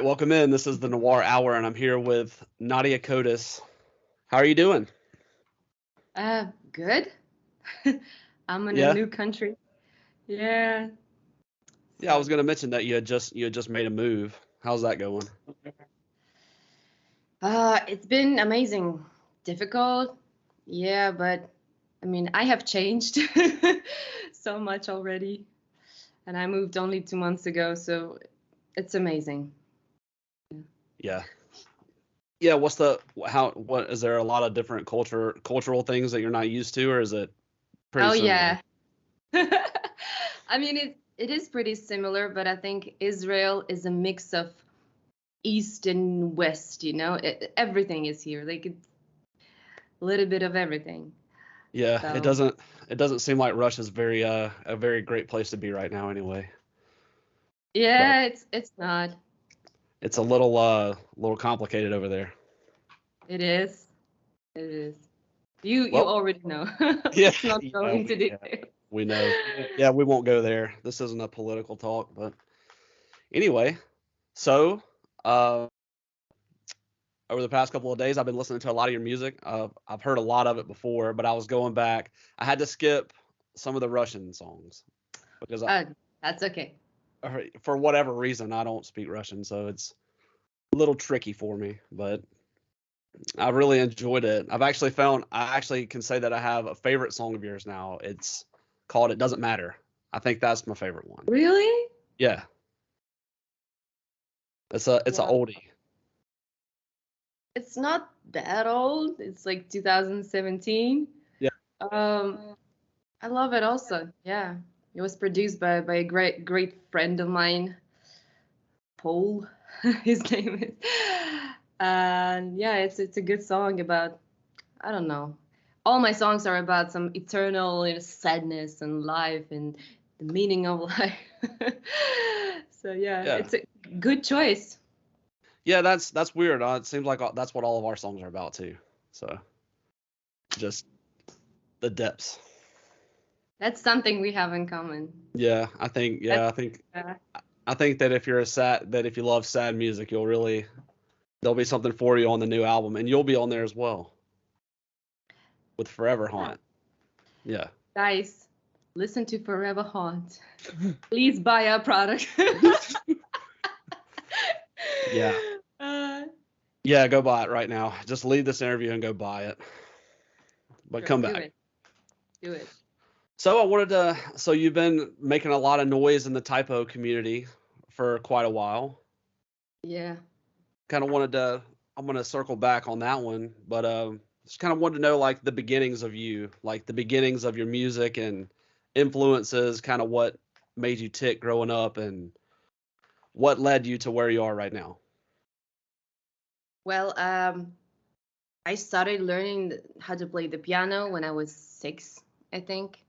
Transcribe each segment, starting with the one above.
right, welcome in. This is the Noir Hour, and I'm here with Nadia Kodes. How are you doing? Good. I'm in a Yeah, new country. Yeah. yeah. I So, was going to mention that you had just made a move. How's that going? it's been amazing. Difficult. Yeah, but I mean, I have changed so much already, and I moved only 2 months ago, so it's amazing. Yeah, yeah. What is there a lot of different cultural things that you're not used to, or is it pretty Oh similar? yeah. I mean, it is pretty similar, but I think Israel is a mix of East and West, everything is here. Like it's a little bit of everything. Yeah, it So, doesn't it doesn't seem like Russia's very a very great place to be right now anyway. But yeah, it's not. it's a little complicated over there. It is. It is. You Well, already know. yeah, Let's not go yeah, into detail. we know. Yeah, we won't go there. This isn't a political talk, but anyway, so uh, over the past couple of days, I've been listening to a lot of your music. I've heard a lot of it before, but I was going back. I had to skip some of the Russian songs because Uh, that's okay. for whatever reason, I don't speak Russian, so it's a little tricky for me. But I really enjoyed it. I actually can say that I have a favorite song of yours now. It's called "It Doesn't Matter." I think that's my favorite one. Really? Yeah, it's a Well, oldie. it's not that old. It's like 2017. Yeah, Um, I love it also. Yeah. It was produced by a great friend of mine, Paul, his name is. And yeah, it's a good song about, I don't know. All my songs are about some eternal, sadness and life and the meaning of life. So yeah, yeah, it's a good choice. yeah. That's weird. It seems like that's what all of our songs are about too. So just the depths. That's something we have in common. Yeah, I think. That's Yeah, I think. uh, I think that if you love sad music, there'll be something for you on the new album, and you'll be on there as well with Forever yeah. Haunt. Yeah. Guys, listen to Forever Haunt. Please buy our product. Yeah. uh, Yeah, go buy it right now. Just leave this interview and go buy it. But sure, come do back. it. Do it. So you've been making a lot of noise in the typo community for quite a while. Yeah. Kind of I'm going to circle back on that one, but just kind of wanted to know like the beginnings of you, like the beginnings of your music and influences, kind of what made you tick growing up and what led you to where you are right now. Well, I started learning how to play the piano when I was 6, I think,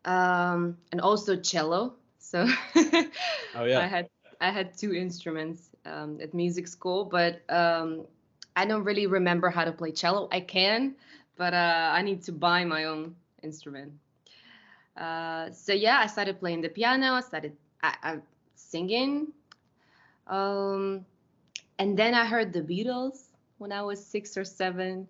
and also cello. So Oh I yeah. had I had two instruments at music school, but I don't really remember how to play cello. I can, but I need to buy my own instrument. So yeah, I started playing the piano. I singing, um, and then I heard the Beatles when I was 6 or 7,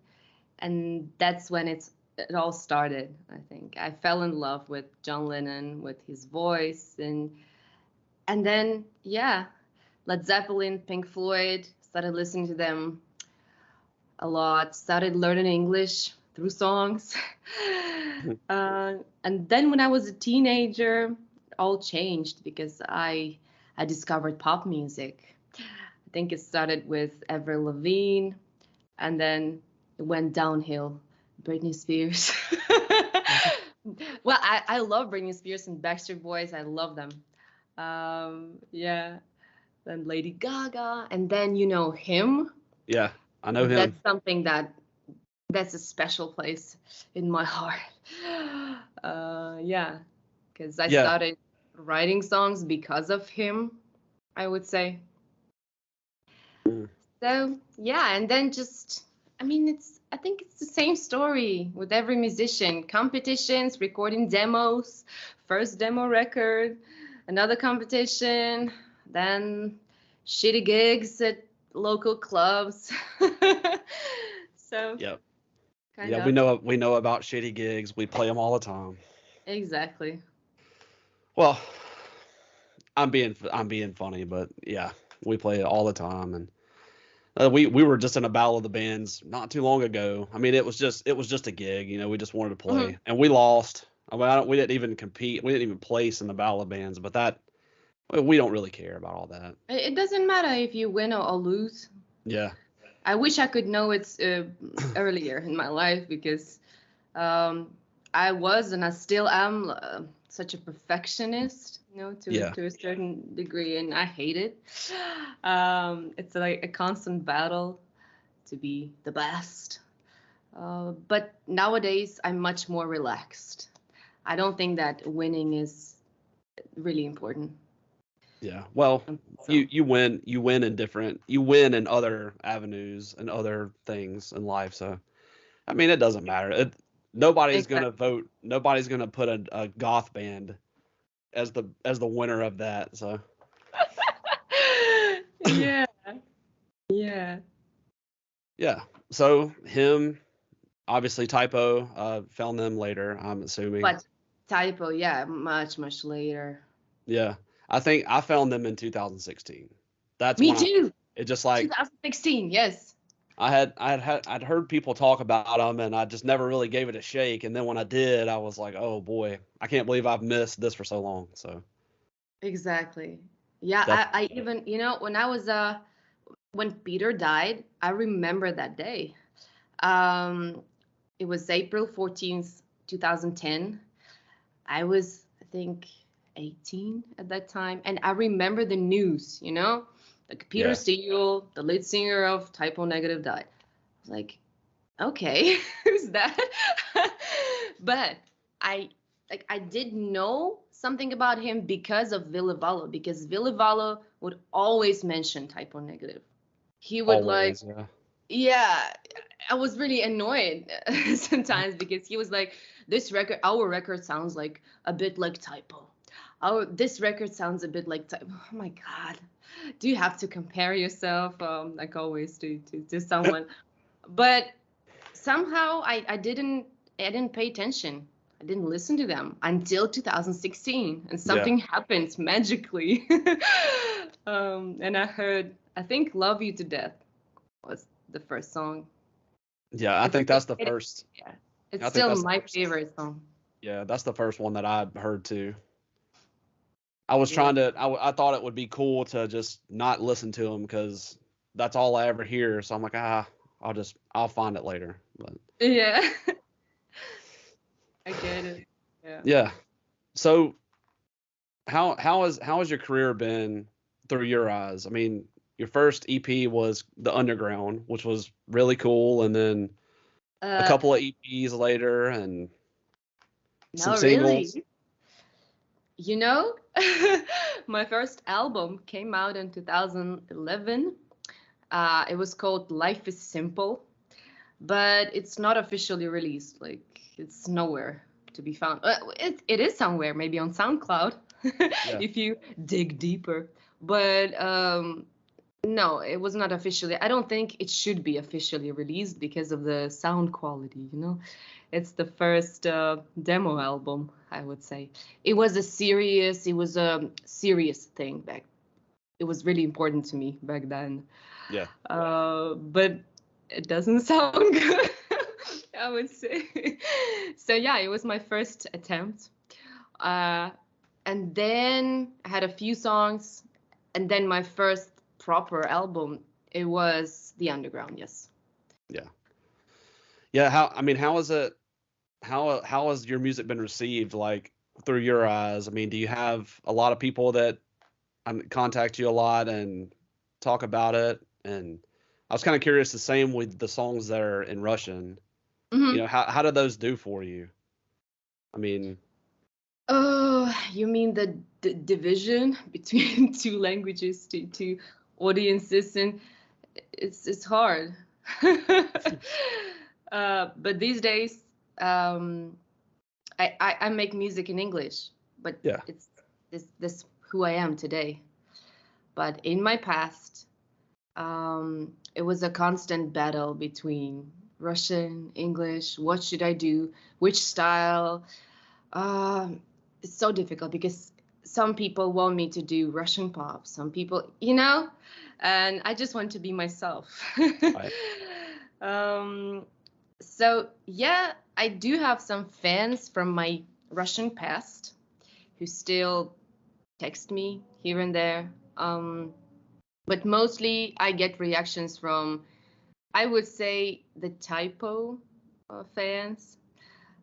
and that's when it all started. I think I fell in love with John Lennon, with his voice, and then yeah, Led Zeppelin, Pink Floyd. Started listening to them a lot. Started learning English through songs. And then when I was a teenager, it all changed because I discovered pop music. I think it started with Avril Lavigne, and then it went downhill. Britney Spears. Well, I love Britney Spears and Backstreet Boys. I love them. Yeah. Then Lady Gaga, and then him. Yeah, I know That's him. something that's a special place in my heart. Yeah, because I Yeah. started writing songs because of him, I would say. Mm. So yeah, and then just, I mean, I think it's the same story with every musician. Competitions, recording demos, first demo record, another competition, then shitty gigs at local clubs. So Yep. kind Yeah, of we know about shitty gigs. We play them all the time. exactly. Well, I'm being funny, but yeah, we play it all the time, and we were just in a battle of the bands not too long ago. I mean, it was just a gig, you know. We just wanted to Hmm. play, and we lost. I mean, we didn't even compete. We didn't even place in the battle of bands, but that we don't really care about all that. It doesn't matter if you win or lose. Yeah, I wish I could know it earlier in my life because um, I was and I still am such a perfectionist, you know, yeah, to a certain degree, and I hate it. It's like a constant battle to be the best. But nowadays, I'm much more relaxed. I don't think that winning is really important. yeah. Well, So you win in other avenues and other things in life. So I mean, it doesn't matter. Nobody's gonna exactly. vote. Nobody's gonna put a goth band as the winner of that. So Yeah, yeah. yeah. So him, obviously typo. Found them later. I'm assuming. But typo, yeah, much later. Yeah. I think I found them in 2016. That's Me when too. it just like 2016, yes. I'd heard people talk about them and I just never really gave it a shake. And then when I did, I was like, oh boy, I can't believe I've missed this for so long. So Exactly. Yeah, that I even, you know, when I was when Peter died, I remember that day. Um, it was April 14th, 2010. I was, I think, 18 at that time, and I remember the news, you know, like Peter yeah. Steele, the lead singer of Typo Negative, died. I was like, okay, who's that? But I I did know something about him because of Villevalo, because Villevalo would always mention Typo Negative. He would like, Always. Yeah. yeah, I was really annoyed sometimes because he was like, this record, our record sounds like a bit like Typo. This record sounds a bit like Typo. Oh my God. Do you have to compare yourself, like always, to someone? But somehow I didn't pay attention. I didn't listen to them until 2016, and Yeah. something happened magically. And I think "Love You to Death" was the first song. Yeah. It's still, yeah, it's I think still that's the my first. favorite song. Yeah. That's the first one that I heard too. I was Yeah, trying to, I thought it would be cool to just not listen to them because that's all I ever hear. So I'm like, I'll find it later. But yeah, I get it. Yeah. yeah. So how has your career been through your eyes? I mean, your first EP was The Underground, which was really cool, and then a Uh, couple of EPs later and some no, singles. really. You know, my first album came out in 2011. It was called Life is Simple, but it's not officially released. Like, it's nowhere to be found. It is somewhere, maybe on SoundCloud, Yeah. if you dig deeper. But no, it was not officially. I don't think it should be officially released because of the sound quality, you know? It's the first demo album, I would say. It was a serious thing back. It was really important to me back then. Yeah. But it doesn't sound good, I would say. So yeah, it was my first attempt. Uh, and then I had a few songs, and then my first proper album, it was The Underground, yes. Yeah. Yeah. How is it? How has your music been received like through your eyes? I mean, do you have a lot of people that contact you a lot and talk about it? And I was kind of curious the same with the songs that are in Russian. You Hmm. know, how do those do for you? I mean, Oh, you mean the division between two languages, two audiences, and it's hard. But these days, um, I make music in English, but yeah, it's this who I am today. But in my past, it was a constant battle between Russian, English. What should I do? Which style? It's so difficult because some people want me to do Russian pop, some people, and I just want to be myself. Right. um, so yeah, I do have some fans from my Russian past who still text me here and there. But mostly I get reactions from, I would say, the typo fans,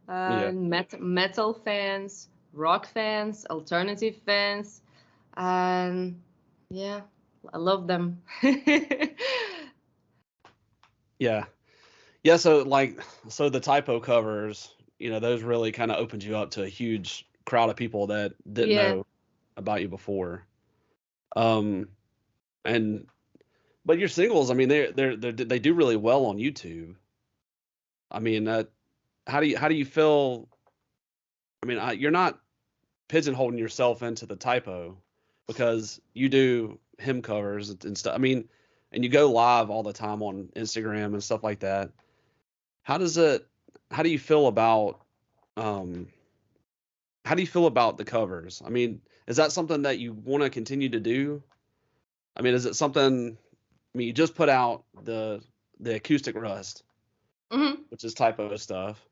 Yeah. metal fans, rock fans, alternative fans, and yeah, I love them. Yeah. Yeah. So like, so the typo covers, those really kind of opened you up to a huge crowd of people that didn't Yeah. know about you before. Um, and but your singles, I mean, they do really well on YouTube. I mean, how do you feel? I mean, you're not pigeonholing yourself into the typo because you do hymn covers and stuff. I mean, and you go live all the time on Instagram and stuff like that. How does it? How do you feel about? Um, how do you feel about the covers? I mean, is that something that you want to continue to do? I mean, is it something? I mean, you just put out the acoustic rust, Hmm. which is typo stuff.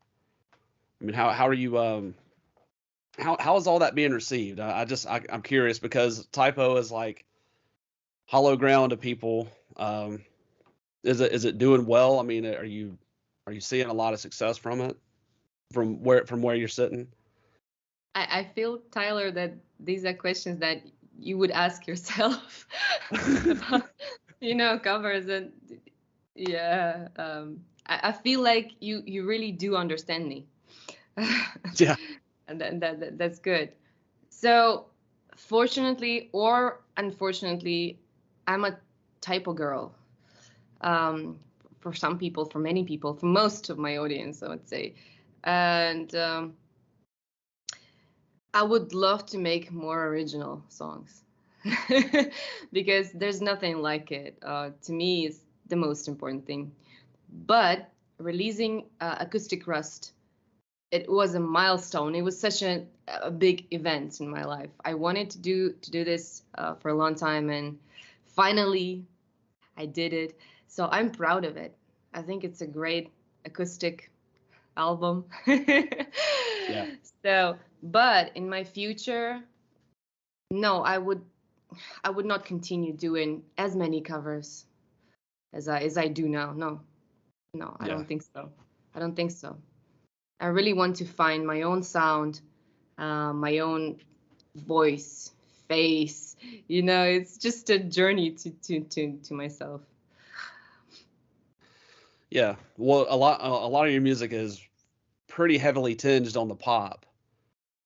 I mean, how are you? How is all that being received? I'm curious because typo is like hollow ground to people. Is it doing well? I mean, are you seeing a lot of success from it from where you're sitting? I feel, Tyler, that these are questions that you would ask yourself about, covers, and yeah, I feel like you really do understand me. Yeah, And that's good. So, fortunately or unfortunately, I'm a typo girl. Um, for some people, for many people, for most of my audience, I would say. And I would love to make more original songs because there's nothing like it. To me, it's the most important thing. But releasing Acoustic Rust, it was a milestone. It was such a big event in my life. I wanted to do this for a long time, and finally I did it. So I'm proud of it. I think it's a great acoustic album. yeah, So, but in my future, no, I would not continue doing as many covers as I do now. No, no, I yeah, don't think so. I don't think so. I really want to find my own sound, my own voice, face. It's just a journey to myself. yeah. Well, a lot of your music is pretty heavily tinged on the pop,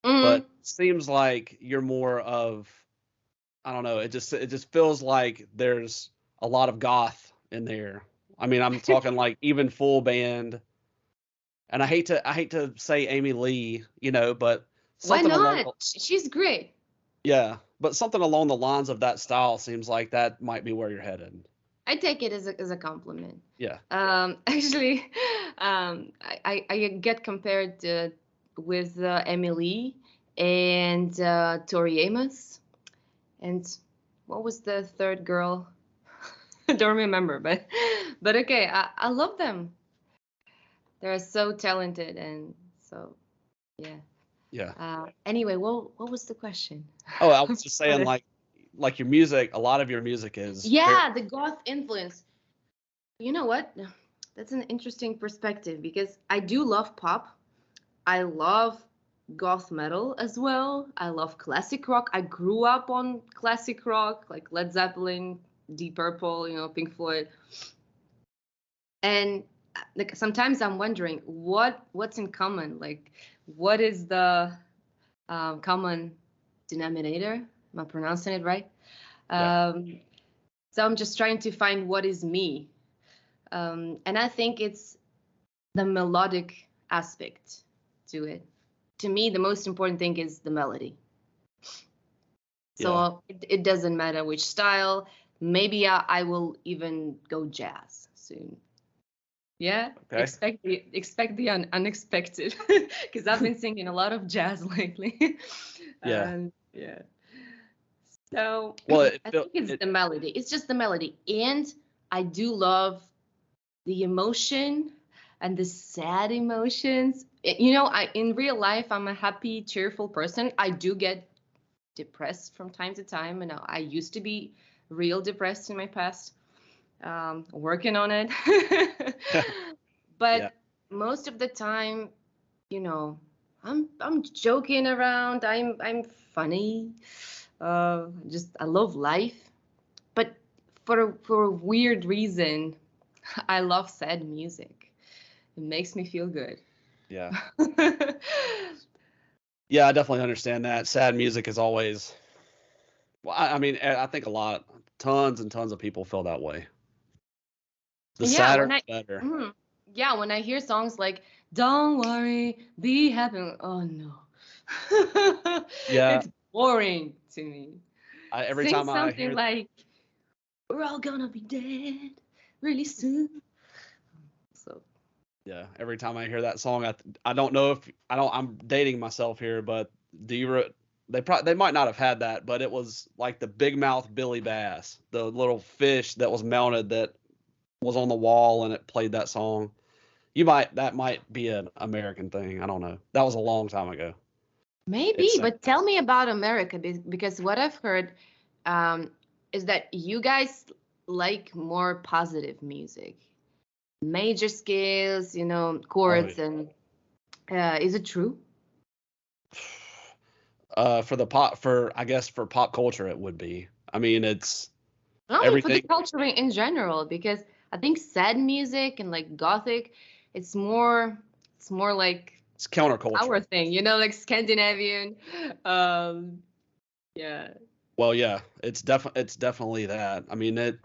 but Mm. seems like you're more of I don't know. It just feels like there's a lot of goth in there. I mean, I'm talking like even full band. And I hate to say Amy Lee, but Why something along not? She's great. yeah, but something along the lines of that style seems like that might be where you're headed. I take it as a compliment. Yeah. Actually, I get compared with Emily and Tori Amos, and what was the third girl? I don't remember, but okay, I love them. They're so talented, and so yeah. Yeah. Anyway, what was the question? Oh, I was just saying Forgot it. like your music, a lot of your music is very Yeah, the goth influence. You know what? That's an interesting perspective because I do love pop. I love goth metal as well. I love classic rock. I grew up on classic rock like Led Zeppelin, Deep Purple, Pink Floyd. And like sometimes I'm wondering what's in common. Like, what is the common denominator? Am I pronouncing it right? yeah. Um, so I'm just trying to find what is me. And I think it's the melodic aspect to it. To me, the most important thing is the melody. Yeah. So it doesn't matter which style. Maybe I will even go jazz soon. Yeah, Okay. expect the unexpected, because I've been singing a lot of jazz lately. Yeah. Yeah. So Well, it I feel think it's it. the melody. It's just the melody, and I do love the emotion and the sad emotions. I in real life I'm a happy, cheerful person. I do get depressed from time to time, and I used to be real depressed in my past. Working on it. Yeah. But most of the time, you know, I'm joking around. I'm funny. Just I love life. But for a weird reason, I love sad music. It makes me feel good. Yeah. Yeah, I definitely understand that. Sad music is always. Well, I mean, I think tons and tons of people feel that way. The Yeah, sadder, the better. yeah, when I hear songs like "Don't worry, be happy," oh no, Yeah. it's boring to me. Every Sing time I something hear, like "We're all gonna be dead really soon." So yeah, every time I hear that song, I don't know if I don't. I'm dating myself here, but do you? They might not have had that, but it was like the big mouth Billy Bass, the little fish that was mounted that was on the wall and it played that song. That might be an American thing. I don't know. That was a long time ago. maybe, It's but tell me about America because what I've heard um, is that you guys like more positive music, major scales, oh yeah. chords, and is it true? For the pop for I guess for pop culture it would be. I mean it's I mean, for the everything. culture in general, because I think sad music and like gothic, it's more like It's our countercultural. thing, like Scandinavian. Um, yeah. Well, yeah, it's definitely that. I mean it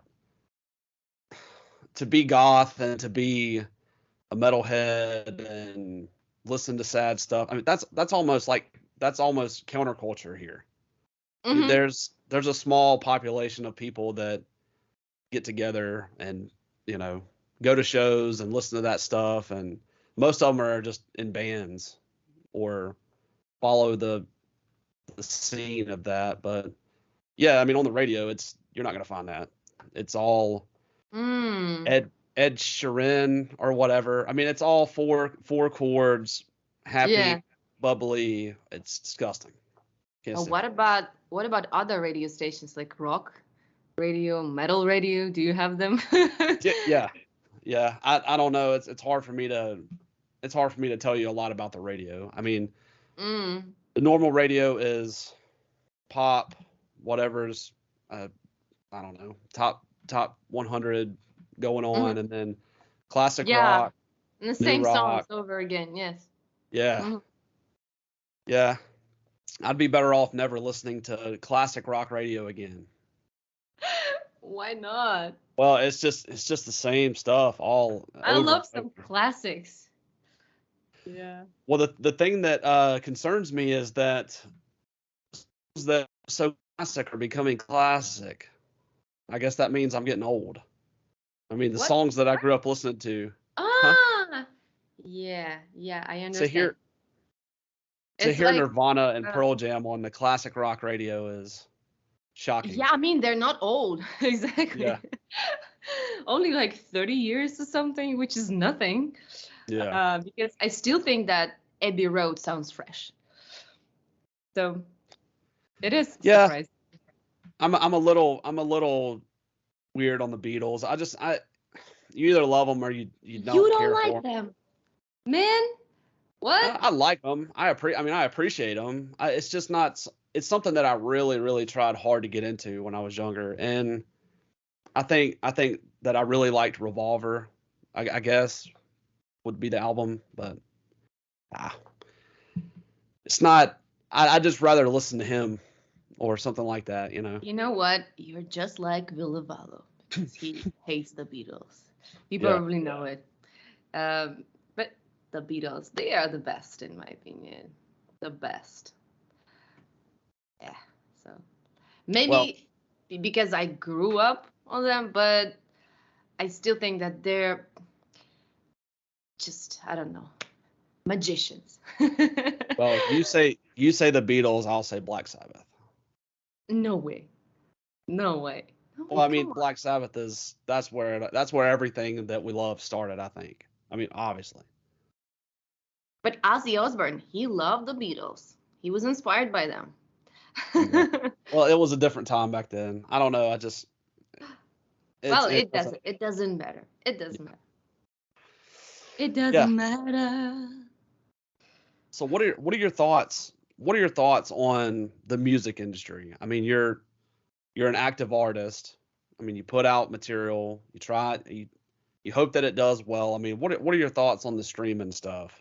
to be goth and to be a metalhead and listen to sad stuff. I mean that's almost counterculture here. Hmm. There's a small population of people that get together and you know go to shows and listen to that stuff, and most of them are just in bands or follow the scene of that. But yeah, I mean on the radio, you're not gonna find that. It's all Mm. Ed Sheeran or whatever. I mean, it's all four chords, Yeah. happy, bubbly. It's disgusting. Can't stand What about other radio stations like rock radio, metal radio? Do you have them? it. Yeah, yeah. I don't know. It's hard for me to tell you a lot about the radio. I mean, Mm. the normal radio is pop, whatever's uh, I don't know, top 100 going Hmm. on, and then classic Yeah, rock, and the new same songs rock. over again. Yes. Yeah, Hmm. yeah. I'd be better off never listening to classic rock radio again. Why not? Well, it's just the same stuff all I over and love some over. classics. Yeah. Well, the thing that concerns me is that so classic are becoming classic. I guess that means I'm getting old. I mean, the What? songs that I grew up listening to, huh? Ah, yeah, yeah, I To understand. hear to It's hear like, Nirvana and uh, Pearl Jam on the classic rock radio is shocking. yeah, I mean, they're not old, Yeah, exactly. Only like 30 years or something, which is nothing. yeah, Because I still think that Abbey Road sounds fresh. So it is yeah. surprising. I'm a little weird on the Beatles. You either love them or you You don't don't care like for them, man? What? I like them. I mean, I appreciate them. It's just not. It's something that I really, really tried hard to get into when I was younger, and I think that I really liked Revolver. I guess would be the album, but ah, it's not. I just rather listen to him or something like that. You know. You know what? You're just like Villavalle because he hates the Beatles. You Yeah. probably know it. But the Beatles, they are the best in my opinion. The best. Yeah. So. Well, Maybe because I grew up on them, but I still think that they're just, I don't know, magicians. well, you say the Beatles, I'll say Black Sabbath. No way. No way. No Well, way, I mean, come on. Black Sabbath is that's where everything that we love started, I think. I mean, obviously. But Ozzy Osbourne, he loved the Beatles. He was inspired by them. Okay. Well, it was a different time back then. I don't know. Well, It doesn't. it doesn't matter. It doesn't matter. It Yeah. doesn't matter. So what are your thoughts? What are your thoughts on the music industry? I mean, you're an active artist. I mean, you put out material, you try it, you hope that it does well. I mean, what are your thoughts on the streaming stuff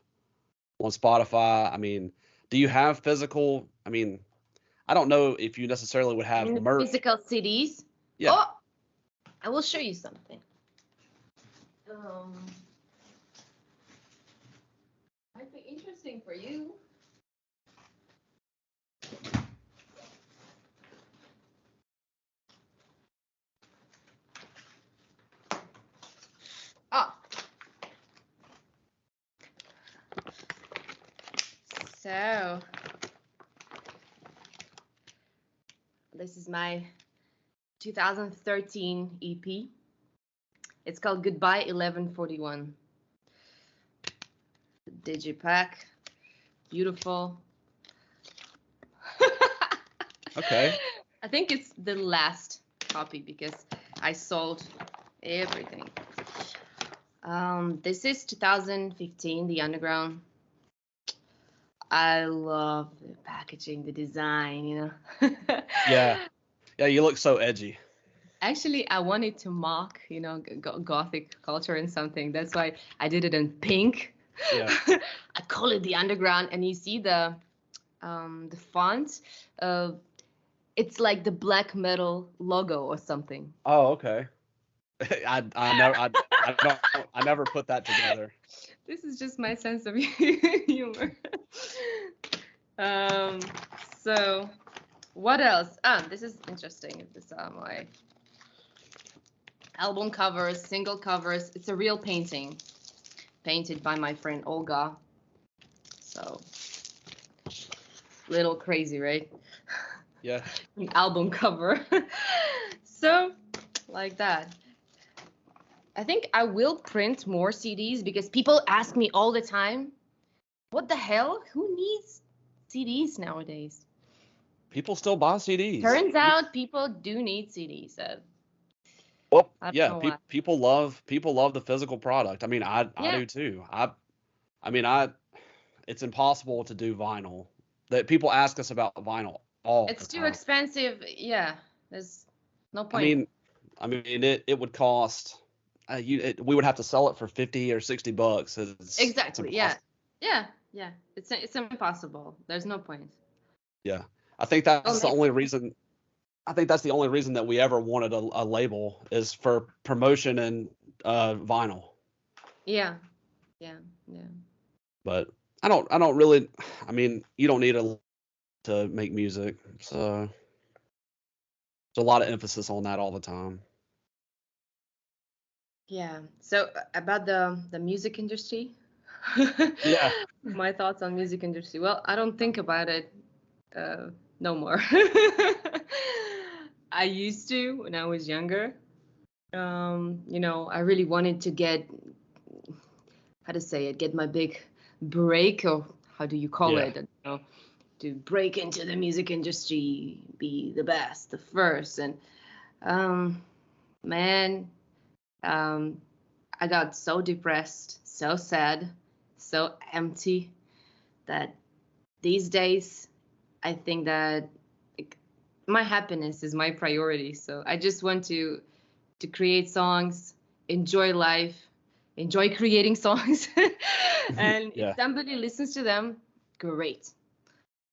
on Spotify? I mean, do you have physical? I mean, I don't know if you necessarily would You have mean the merch. physical CDs? Yeah. Oh, I will show you something. Um, might be interesting for you. Oh, so this is my 2013 EP. It's called Goodbye 1141. Digipack, beautiful. Okay. I think it's the last copy because I sold everything. This is 2015, The Underground. I love the packaging, the design, you know. Yeah. Yeah, you look so edgy. Actually, I wanted to mock, Gothic culture and something. That's why I did it in pink. Yeah. I call it The Underground, and you see the font. It's like the black metal logo or something. Oh, okay. I never put that together. This is just my sense of humor. Um, so what else? This is interesting. This are my album covers, single covers. It's a real painting, painted by my friend Olga. So little crazy, right? Yeah. An album cover. So like that. I think I will print more CDs because people ask me all the time, what the hell? Who needs CDs nowadays? People still buy CDs. Turns out people do need CDs. So Well, I don't yeah, know why. people love the physical product. I mean, I Yeah, do too. I mean, I it's impossible to do vinyl. That people ask us about vinyl all the it's too time. expensive. Yeah, there's no I point. mean, it would cost we would have to sell it for 50 or 60 bucks. It's Exactly. Yeah. impossible. Yeah. Yeah. It's impossible. There's no point. Yeah. I think Well, that's the maybe. only reason I think that's the only reason that we ever wanted a label is for promotion and vinyl. Yeah. Yeah. Yeah. But I don't really. I mean, you don't need a to make music, so there's a lot of emphasis on that all the time. Yeah. So about the music industry. Yeah. My thoughts on music industry. Well, I don't think about it no more. I used to when I was younger. I really wanted to get, how to say it, get my big break, or how do you call Yeah. it? To break into the music industry, be the best, the first. And um, man, um, I got so depressed, so sad, so empty that these days I think that like, my happiness is my priority. So I just want to create songs, enjoy life, enjoy creating songs. And if Yeah. somebody listens to them, great.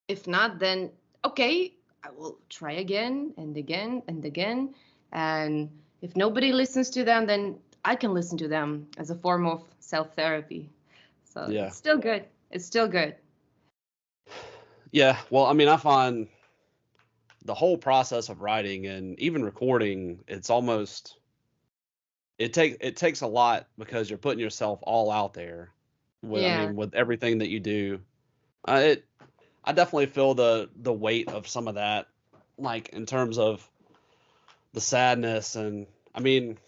If not, then okay, I will try again and again and again. And if nobody listens to them, then I can listen to them as a form of self therapy. So Yeah. it's still good. It's still good. Yeah. Well, I mean, I find the whole process of writing and even recording, it takes a lot because you're putting yourself all out there. With, I Yeah. mean, with everything that you do, it I definitely feel the weight of some of that, like in terms of the sadness. And I mean,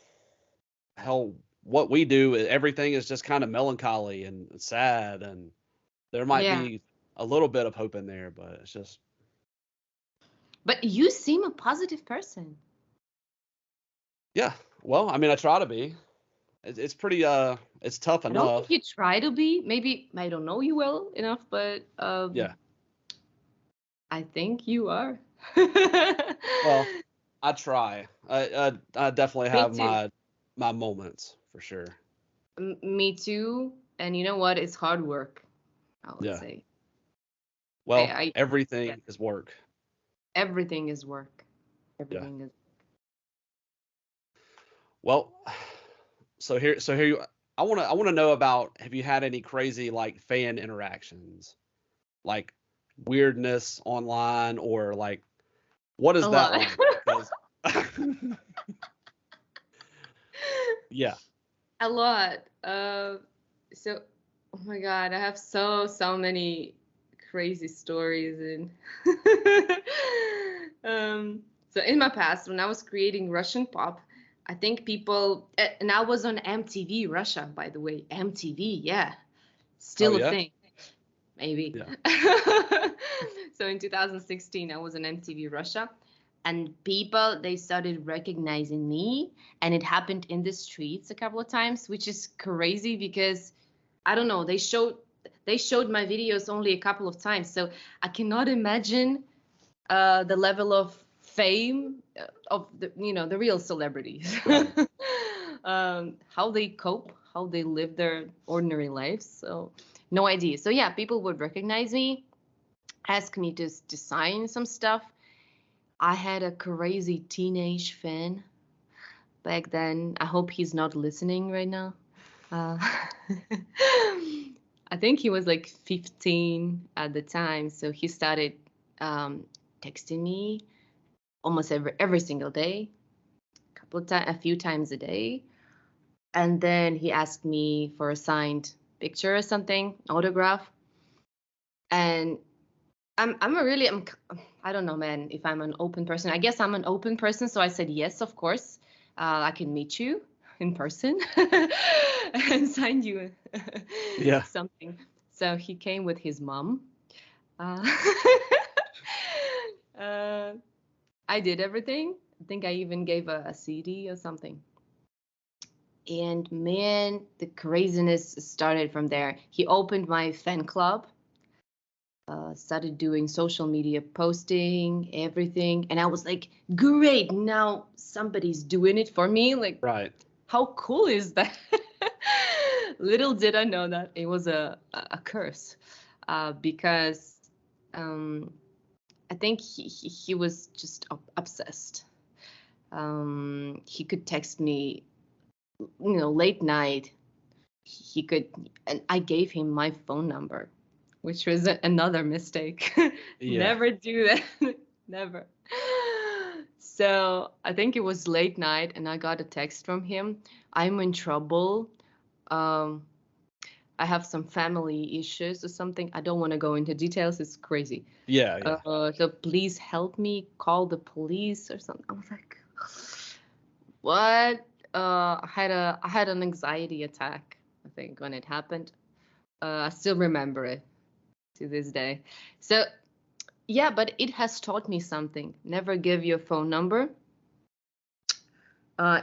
hell, what we do, everything is just kind of melancholy and sad, and there might Yeah. be a little bit of hope in there, but it's just, But you seem a positive person. yeah. Well, I mean, I try to be. It's pretty it's tough I don't think enough. you try to be. Maybe I don't know you well enough, but Yeah. I think you are. Well, I try. I definitely Me have too. my moments for sure. Me too. And you know what? It's hard work, I would Yeah. say. Well, I yeah, everything is work. everything is work. Yeah. Everything is. Well, so here I want to know about, have you had any crazy like fan interactions? Like weirdness online, or like what A is that lot. like? Because yeah. A lot. So, oh my God, I have so many crazy stories and so in my past when I was creating Russian pop, I think people and I was on MTV Russia, by the way. MTV, yeah. Oh Still a yeah. thing, maybe. Yeah. So in 2016, I was on MTV Russia, and people they started recognizing me, and it happened in the streets a couple of times, which is crazy because I don't know, they showed my videos only a couple of times, so I cannot imagine the level of fame of the real celebrities. Right. How they cope, how they live their ordinary lives. So no idea. So yeah, people would recognize me, ask me to sign some stuff. I had a crazy teenage fan back then. I hope he's not listening right now. Uh, I think he was like 15 at the time, so he started um, texting me almost every single day, a few times a day, and then he asked me for a signed picture or something, autograph, and I'm a really I don't know, man, if I'm an open person. I guess I'm an open person, so I said yes, of course. I can meet you in person and sign you Yeah. something. So he came with his mom. Uh, uh, I did everything. I think I even gave a CD or something. And man, the craziness started from there. He opened my fan club, started doing social media posting, everything. And I was like, great, now somebody's doing it for me. Like, Right. how cool is that? Little did I know that it was a curse because um, I think he was just obsessed. He could text me, late night. He could, and I gave him my phone number, which was another mistake. Yeah. Never do that. Never. So I think it was late night, and I got a text from him. I'm in trouble. Um, I have some family issues or something. I don't want to go into details. It's crazy. Yeah. Yeah. So please help me call the police or something. I was like, what? I had an anxiety attack, I think, when it happened. I still remember it to this day. So yeah, but it has taught me something. Never give your phone number,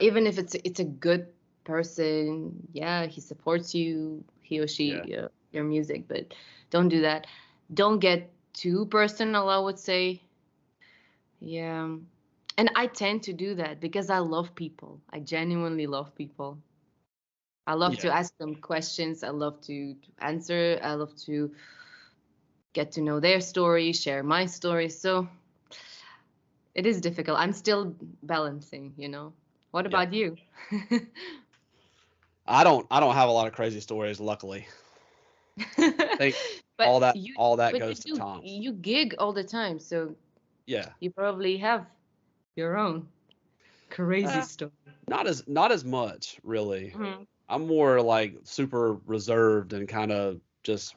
even if it's a good person. Yeah, he supports you, he or Yeah. she, your music, but don't do that. Don't get too personal, I would say. Yeah. And I tend to do that because I love people. I genuinely love people. I love to Yeah. ask them questions. I love to answer. I love to get to know their story, share my story. So it is difficult. I'm still balancing. What Yeah. about you? I don't have a lot of crazy stories, luckily. I think But you all that but you goes to do Tom. you gig all the time, so Yeah. You probably have your own crazy Uh, story. not as much, really. Mhm. I'm more like super reserved and kind of just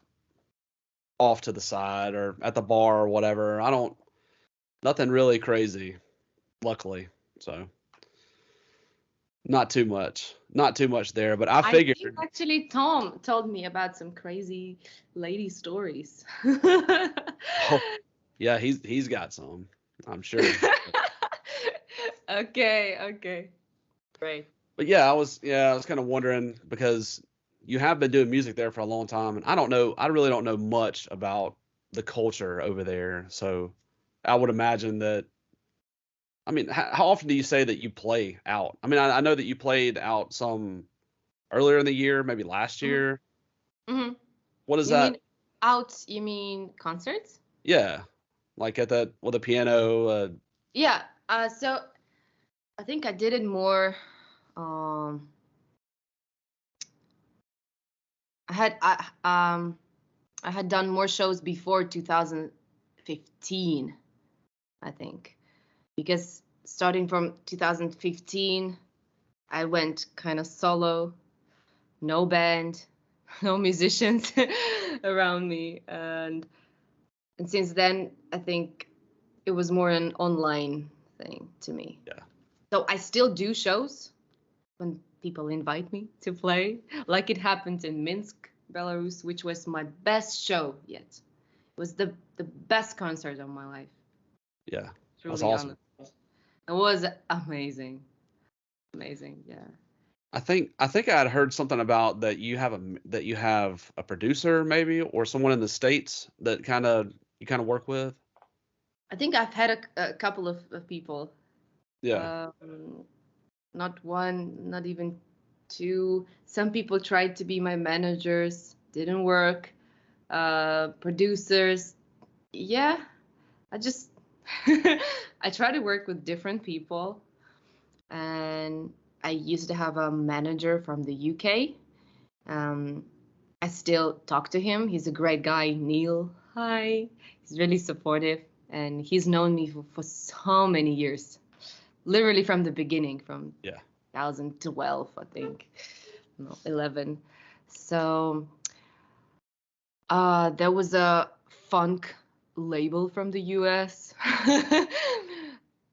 off to the side or at the bar or whatever. I don't nothing really crazy, luckily. So not too much there. But I I think figured, actually Tom told me about some crazy lady stories. oh yeah, he's got some, I'm sure. Okay, okay. Great. But yeah, I was kind of wondering because you have been doing music there for a long time, and I really don't know much about the culture over there. So I would imagine that. I mean, how often do you say that you play out? I mean, I know that you played out some earlier in the year, maybe last Hmm. year. Hmm. What is You that? mean out, you mean concerts? Yeah, like at that with a piano. Yeah. So I think I did it more. Um, I had I had done more shows before 2015, I think, because starting from 2015, I went kind of solo, no band, no musicians around me, and since then, I think it was more an online thing to me. Yeah, So I still do shows when people invite me to play, like it happened in Minsk, Belarus, which was my best show yet. It was the best concert of my life, yeah, that's truly awesome. honest. It was amazing, amazing. Yeah. I think I had heard something about that you have a producer maybe or someone in the States that you kind of work with. I think I've had a couple of people, Yeah. um, not one, not even two. Some people tried to be my managers, didn't work. Producers, yeah, I just I try to work with different people, and I used to have a manager from the UK. Um, I still talk to him. He's a great guy, Neil. Hi. He's really supportive, and he's known me for so many years, literally from the beginning, from Yeah. 2012, I think, no, 11. So there was a funk label from the US.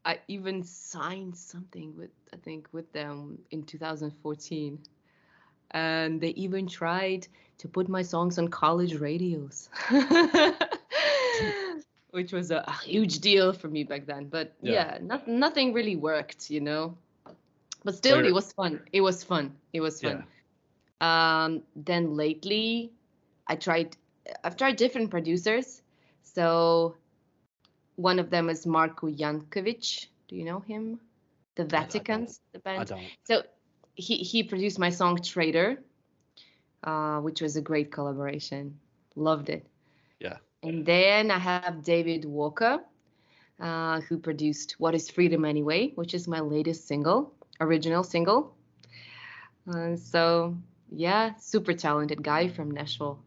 I even signed something with, I think, with them in 2014. And they even tried to put my songs on college radios, which was a huge deal for me back then. But Yeah. yeah, nothing really worked, you know. But So still, it was fun. It was fun. It was yeah. fun. Then lately, I tried. I've tried different producers. So one of them is Marko Jankovic. Do you know him? The I don't. Vaticans, the I band. don't. So he produced my song Trader, which was a great collaboration. Loved it. Yeah. And then I have David Walker, who produced What is Freedom Anyway, which is my latest single, original single. So, yeah, super talented guy from Nashville.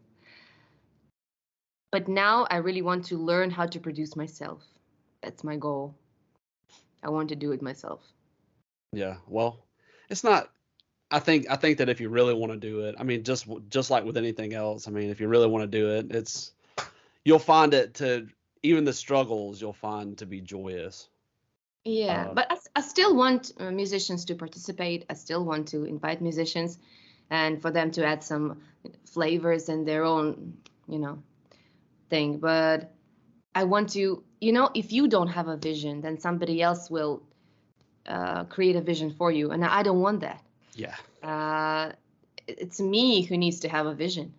But now I really want to learn how to produce myself. That's my goal. I want to do it myself. Yeah. Well, it's not. I think that if you really want to do it, I mean, just like with anything else, I mean, if you really want to do it, you'll find it to even the struggles you'll find to be joyous. Yeah, Uh, but I still want musicians to participate. I still want to invite musicians and for them to add some flavors and their own, you know, thing. But I want to, if you don't have a vision, then somebody else will create a vision for you. And I don't want that. yeah. Uh, it's me who needs to have a vision.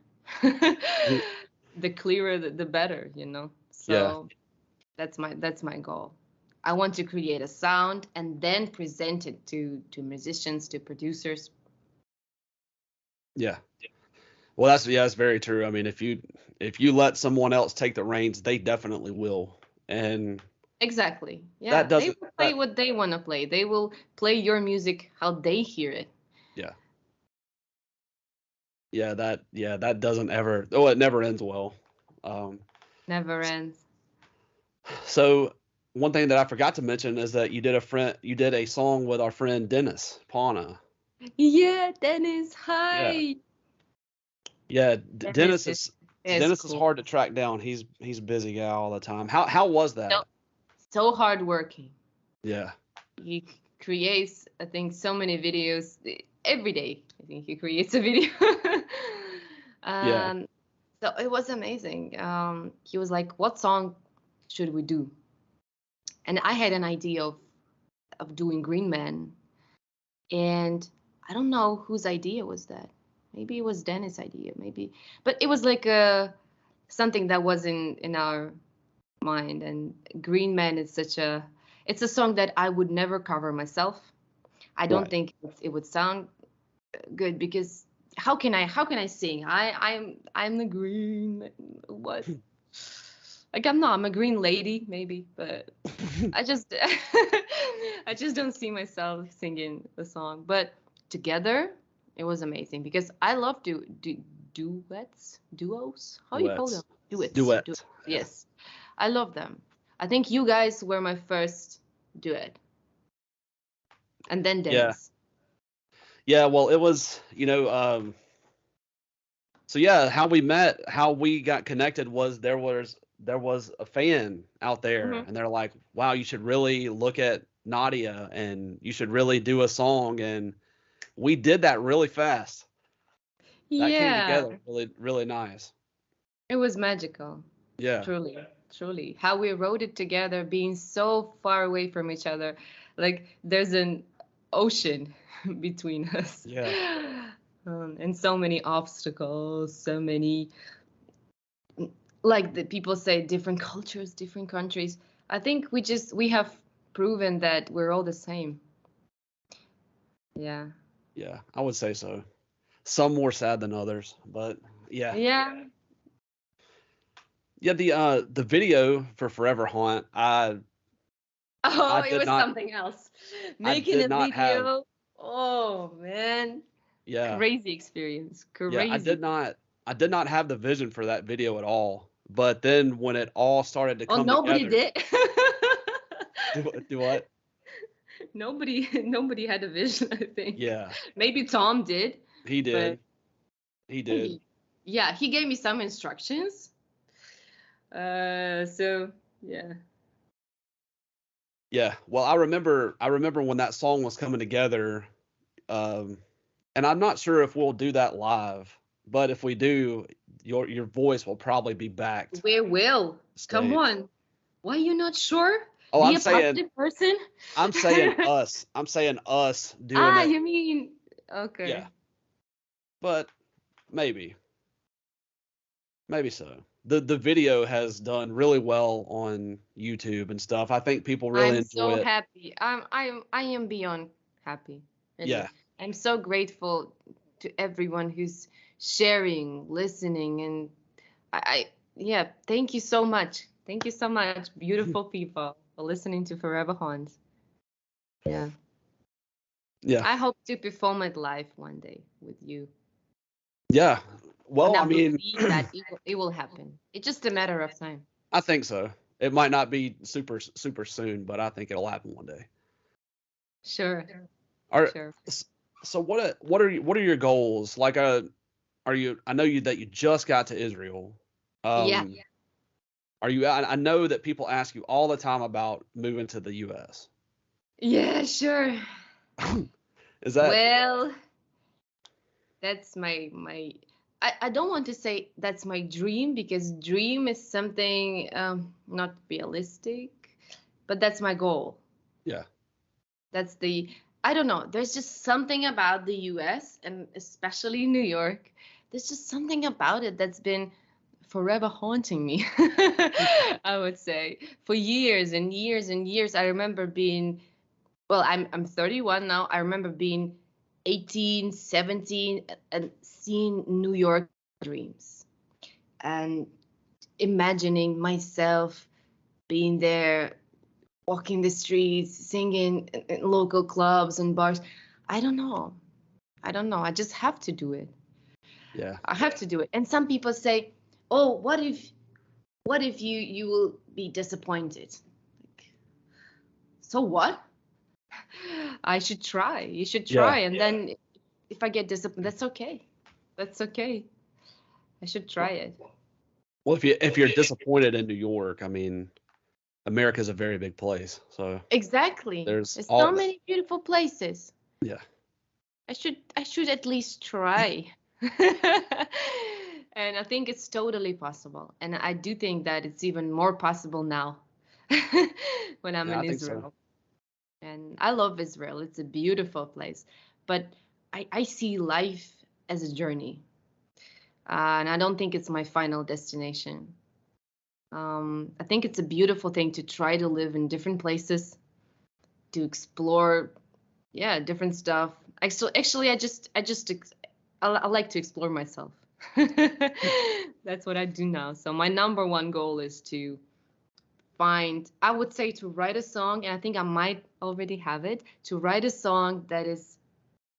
The clearer, the better, you know. Yeah. So that's my goal. I want to create a sound and then present it to musicians, to producers. Yeah. Well, that's very true. I mean, if you let someone else take the reins, they definitely will. And Exactly. that Yeah, they doesn't will play that what they want to play. They will play your music how they hear it. yeah. That doesn't ever it never ends well. Um Never ends. so one thing that I forgot to mention is that you did a song with our friend Dennis Pana. Yeah, Dennis, Yeah. hi. Yeah, Dennis is Dennis is cool. hard to track down. He's a busy guy all the time. How was So that? so hardworking. Yeah. He creates, I think, so many videos every day. I think he creates a video. Yeah. um, so it was amazing. He was like, "What song should we do?" And I had an idea of doing Green Man, and I don't know whose idea was that. Maybe it was Dennis' idea, maybe, but it was like something that was in our mind. And Green Man is such a it's a song that I would never cover myself. I don't Right. think it would sound good because how can I sing? I'm the green what? Like I'm a green lady maybe, but I just I just don't see myself singing the song. But together it was amazing because I love duets, duos. How do you call them? Duets. Duets. Duets. Yeah. Yes, I love them. I think you guys were my first duet, and then Yeah. Dennis. Yeah, well, it was, so yeah, how we got connected was there was a fan out there Hmm. and they're like, "Wow, you should really look at Nadia and you should really do a song." And we did that really fast. That came Yeah, together really nice. it was magical. Yeah. Truly, truly. How we wrote it together, being so far away from each other. Like there's an ocean between us. Yeah. And so many obstacles, so many, like the people say, different cultures, different countries. I think we have proven that we're all the same. Yeah. Yeah, I would say so. Some more sad than others, but yeah. Yeah. Yeah, the video for Forever Haunt, Oh, I it did was not something else. I Making did a not have video. Oh man. yeah. Crazy experience. Yeah, Crazy. I did not have the vision for that video at all. But then when it all started to Oh, come nobody together, did. do what? Nobody had a vision, I think. Yeah, Maybe Tom did, he but did. He did. he, yeah, he gave me some instructions. So yeah. Yeah. Well, I remember when that song was coming together, um, and I'm not sure if we'll do that live, but if we do, your voice will probably be backed We will. Come stage. on. Why are you not sure? Oh, Be a positive person. I'm saying us. I'm saying us doing Ah, it. you mean Yeah, okay. but maybe. Maybe so. The video has done really well on YouTube and stuff. I think people really I'm enjoy so it. happy. I am beyond happy. Really. Yeah. I'm so grateful to everyone who's sharing, listening, and I yeah, thank you so much. Thank you so much, beautiful people, for listening to Forever Horns. Yeah. Yeah. I hope to perform it live one day with you. Yeah. And Well, I I mean, believe that it will happen. It's just a matter of time. I think so. It might not be super soon, but I think it'll happen one day. Sure. Are Sure. so what are your goals? Like are you I know you that you just got to Israel. Yeah. Um are you I know that people ask you all the time about moving to the US. Yeah, sure. Is that Well, that's my I don't want to say that's my dream because dream is something not realistic, but that's my goal. yeah. That's the I don't know. There's just something about the US and especially New York. There's just something about it that's been forever haunting me. I would say for years and years and years. I remember being well, I'm 31 now. I remember being 18, 17 and seeing New York dreams and imagining myself being there, walking the streets, singing in local clubs and bars. I don't know. I don't know. I just have to do it. Yeah. I have to do it. And some people say, "Oh, what if you will be disappointed?" Like, So what? I should try. You should Yeah. try. And then if I get disappointed, that's okay. That's okay. I should try it. Well, if you're disappointed in New York, I mean, America's a very big place, so Exactly. there's There's so all. many beautiful places. Yeah. I should at least try. And I think it's totally possible. And I do think that it's even more possible now when I'm Yeah, in I think so. Israel. And I love Israel. It's a beautiful place. But I see life as a journey. And I don't think it's my final destination. I think it's a beautiful thing to try to live in different places, to explore, yeah, different stuff. Actually, I like to explore myself. That's what I do now. So my number one goal is to find, I would say, to write a song, and I think I might already have it, to write a song that is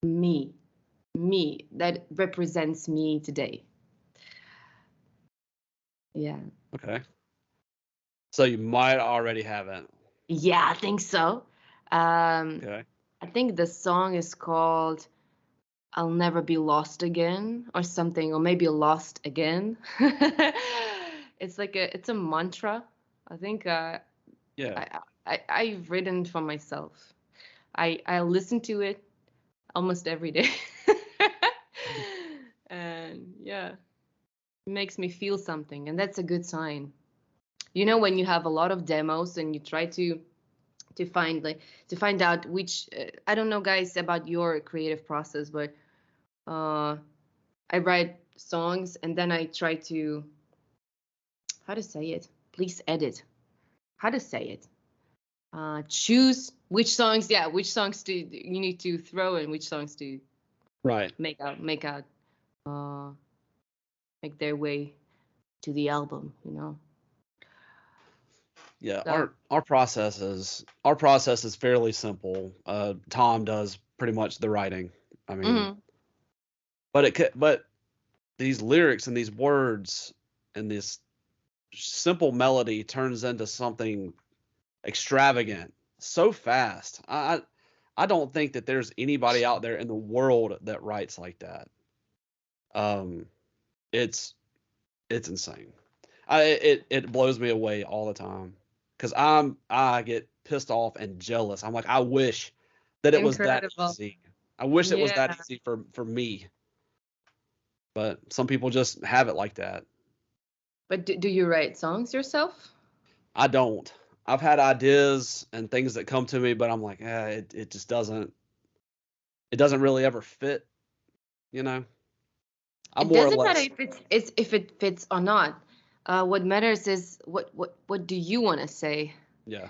me, that represents me today. Yeah. Okay. So you might already have it. Yeah, I think so. Um, Okay. I think the song is called I'll Never Be Lost Again or something, or maybe Lost Again. It's a mantra. I think Yeah. I've written for myself. I listen to it almost every day. And yeah, it makes me feel something, and that's a good sign. You know, when you have a lot of demos and you try to find to find out which I don't know, guys, about your creative process, but uh I write songs and then I try to, how to say it, please edit, how to say it, choose which songs, yeah, which songs to you need to throw and which songs to Right. make out uh make their way to the album, you know. Yeah. So Our process is fairly simple. Tom does pretty much the writing. I mean, mhm. but these lyrics and these words and this simple melody turns into something extravagant so fast. I don't think that there's anybody out there in the world that writes like that. Um, it's it's insane. It blows me away all the time because I get pissed off and jealous. I'm like, I wish that it was that Incredible. easy. I wish it was Yeah, that easy for me. But some people just have it like that. but do you write songs yourself? I don't. I've had ideas and things that come to me, but I'm like, it just doesn't really ever fit, you know. I'm It more or doesn't matter less, if it fits or not. What matters is what do you want to say? yeah.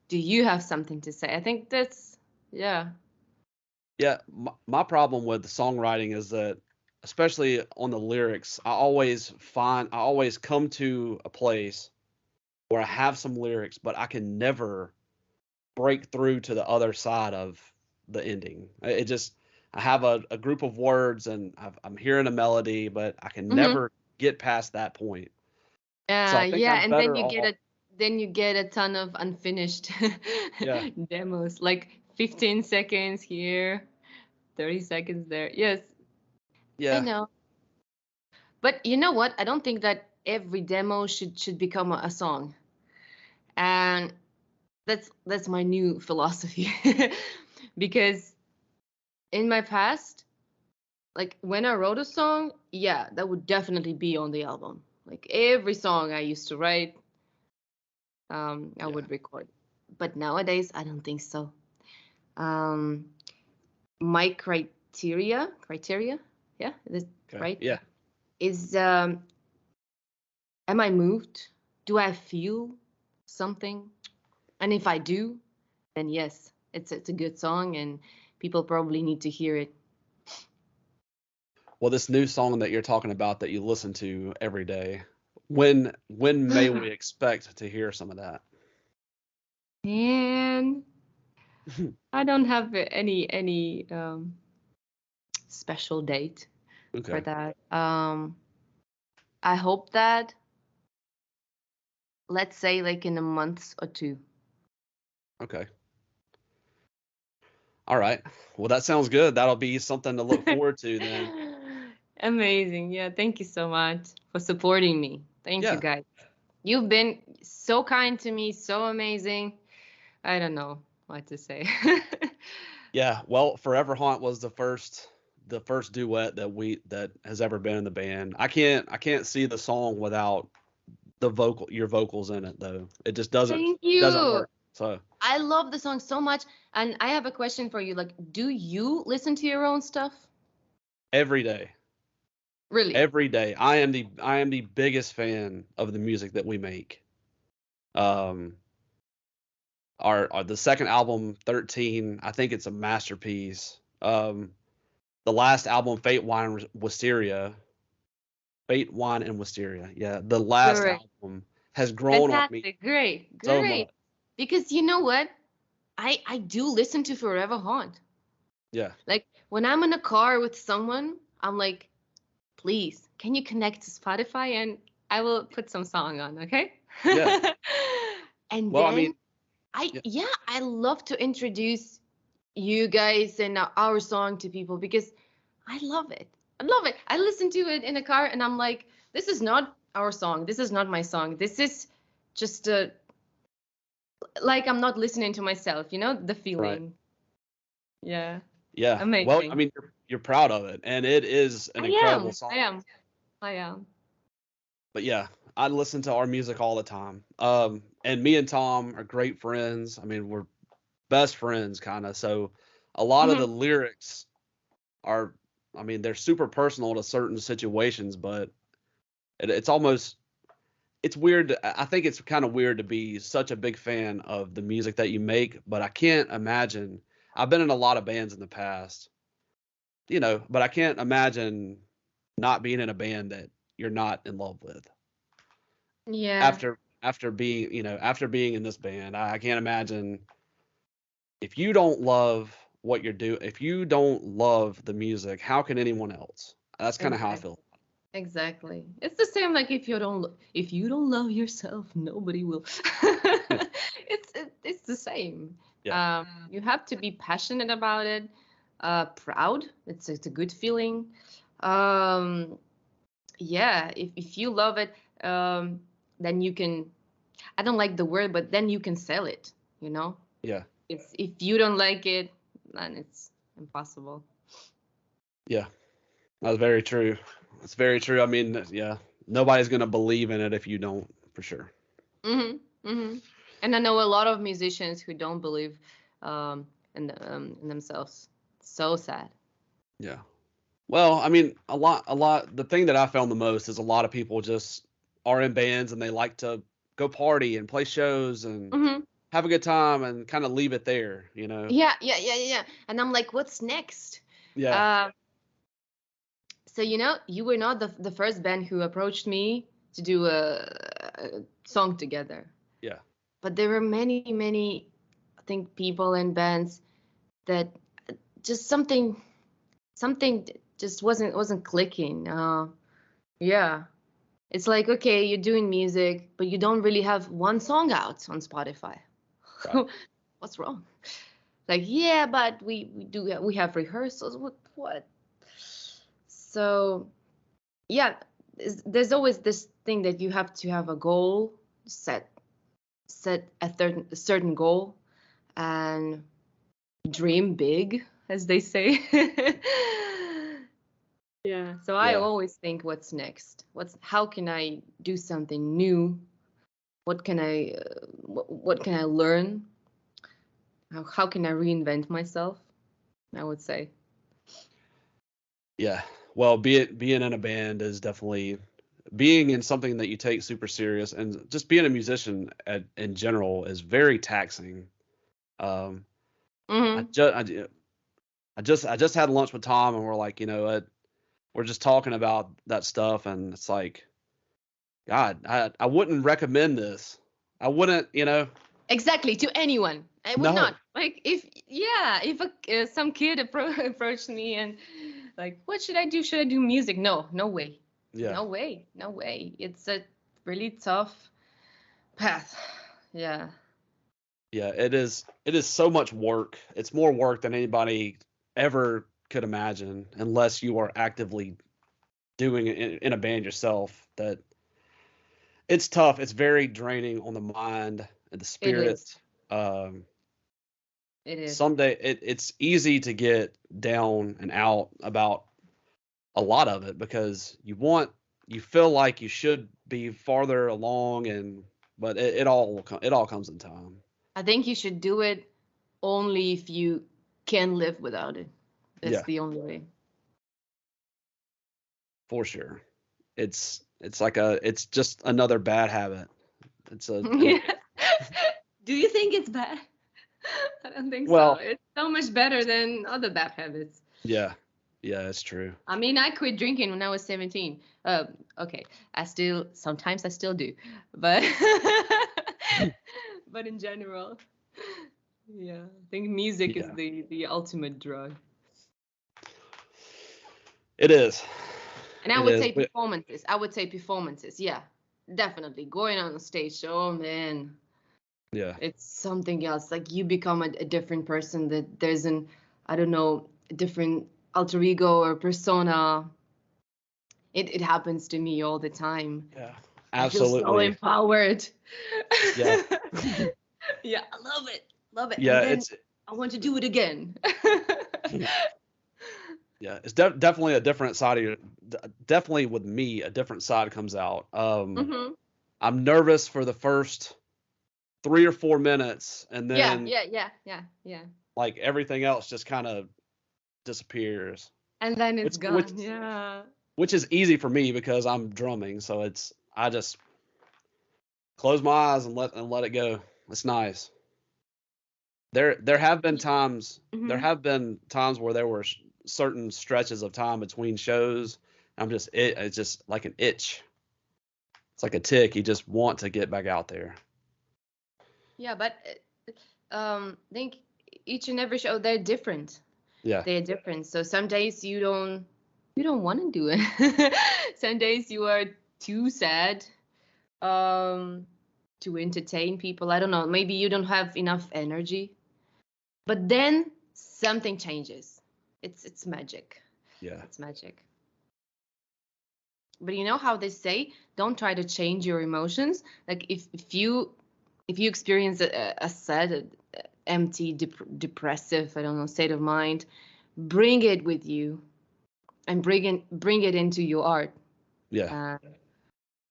Do you have something to say? I think that's, yeah. Yeah, my problem with the songwriting is that, especially on the lyrics, I always come to a place where I have some lyrics, but I can never break through to the other side of the ending. It just, I have a group of words and I'm hearing a melody, but I can Hmm. never get past that point. So I think Yeah, I'm and then better you get off. a ton of unfinished Yeah, demos, like 15 seconds here, 30 seconds there. Yes, I yeah, know. But you know what? I don't think that every demo should become a song. And that's my new philosophy. Because in my past, like when I wrote a song, yeah, that would definitely be on the album. Like every song I used to write, I yeah. would record. But nowadays, I don't think so. Um, my criteria, yeah, is Okay, right, yeah. is am I moved? Do I feel something? And if I do, then yes, it's a good song, and people probably need to hear it. Well, this new song that you're talking about that you listen to every day, when may we expect to hear some of that? And I don't have any special date for Okay. that. I hope that, let's say, like in a month or two. Okay. All right. Well, that sounds good. That'll be something to look forward to then. Amazing. Yeah, thank you so much for supporting me. Thank you, Yeah. guys. You've been so kind to me, so amazing. I don't know what to say. Yeah. Well, Forever Haunt was the first duet that has ever been in the band. I can't see the song without your vocals in it though. It just Thank doesn't you. work. So I love the song so much. And I have a question for you. Like, do you listen to your own stuff? every day, Really? every day, I am the biggest fan of the music that we make. Um, our the second album, 13, I think it's a masterpiece. The last album, Fate, Wine, and Wisteria. Yeah, the last Great. album has grown on me Fantastic. Great. so much. Great. Because you know what? I do listen to Forever Haunt. Yeah, Like when I'm in a car with someone, I'm like, please, can you connect to Spotify and I will put some song on, okay? yeah. And Well, I mean, then I yeah, yeah, I love to introduce you guys and our song to people because I love it. I love it. I listen to it in a car and I'm like, this is not our song. This is not my song. This is just like I'm not listening to myself, the right. feeling. Yeah. Yeah. Well, I Amazing. mean, you're proud of it, and it is an I incredible am. I song. am. I am. But yeah, I listen to our music all the time. And me and Tom are great friends. I mean, we're best friends, kind of. So a lot of Hmm. the lyrics are, I mean, they're super personal to certain situations, but it's almost it's weird. I think it's kind of weird to be such a big fan of the music that you make, but I can't imagine. I've been in a lot of bands in the past, but I can't imagine not being in a band that you're not in love with. Yeah. After being in this band, I can't imagine if you don't love what you're doing, if you don't love the music, how can anyone else? That's kind of how I Exactly. feel. Exactly. It's the same like if you don't love yourself, nobody will. Yeah, It's the same. yeah, You have to be passionate about it, proud. It's a good feeling. Um, yeah, if you love it, then you can. I don't like the word, but then you can sell it. You know, yeah, if you don't like it, then it's impossible. yeah. That's very true. That's very true. I mean, yeah, nobody's gonna believe in it if you don't, for sure. Hmm. Hmm. And I know a lot of musicians who don't believe in themselves. So sad. Yeah. Well, I mean, a lot. The thing that I found the most is a lot of people just are in bands and they like to go party and play shows and Hmm. have a good time and kind of leave it there, Yeah, yeah, yeah, yeah, yeah. And I'm like, what's next? Yeah, Uh, so you were not the first band who approached me to do a song together, yeah, but there were many, many, I think, people and bands that just something just wasn't clicking. Yeah. It's like, okay, you're doing music, but you don't really have one song out on Spotify. right. What's wrong? Like, yeah, but we have rehearsals. What? So, yeah, there's always this thing that you have to have a goal, set a certain goal and dream big, as they say. Yeah. So I Yeah, always think, what's next? How can I do something new? What can I learn? How can I reinvent myself? I would say. yeah. Well, being in a band is definitely being in something that you take super serious, and just being a musician in general is very taxing. Um, I Hmm. just I just had lunch with Tom, and we're like, we're just talking about that stuff, and it's like, God, I wouldn't recommend this. I wouldn't, Exactly, to anyone. I would no. not. Like, if some kid approached me and like, what should I do? Should I do music? No, no way. Yeah. No way. No way. It's a really tough path. Yeah. Yeah, it is. It is so much work. It's more work than anybody ever could imagine, unless you are actively doing it in a band yourself. That it's tough. It's very draining on the mind and the It spirit. is. Um, It is. Someday it's easy to get down and out about a lot of it because you feel like you should be farther along, and but it all comes in time. I think you should do it only if you can live without it. That's Yeah, the only way. for sure. It's like it's just another bad habit. It's a and Yeah. Do you think it's bad? I don't think so. well, It's so much better than other bad habits. yeah, yeah, it's true. I mean, I quit drinking when I was 17. Okay, sometimes I still do, but but in general, yeah, I think music is Yeah, the ultimate drug. it is. And I It would is. say performances. I would say performances. Yeah, definitely going on a stage. Oh man, Yeah, it's something else. Like you become a different person. That there's I don't know, a different alter ego or persona. It happens to me all the time. yeah, I feel so absolutely. empowered. Yeah, Yeah, I love it. Love it. And yeah. then I want to do it again. Yeah, it's definitely a different side of your. Definitely with me, a different side comes out. Hmm. I'm nervous for the first 3 or 4 minutes, and Yeah, then yeah, yeah, yeah, yeah. like everything else just kind of disappears. And then it's Which which gone. Yeah. which is easy for me because I'm drumming, so I just close my eyes and let it go. It's nice. There have been times there Hmm. have been times where there were certain stretches of time between shows. It's just like an itch. It's like a tick. You just want to get back out there. Yeah, but I think each and every show they're different. Yeah, They're different. So some days you don't want to do it. Some days you are too sad um to entertain people. I don't know. Maybe you don't have enough energy. But then something changes. It's magic. yeah, It's magic. But you know how they say, don't try to change your emotions. Like if you experience a sad, empty, depressive, I don't know, state of mind, bring it with you and bring it into your art. yeah,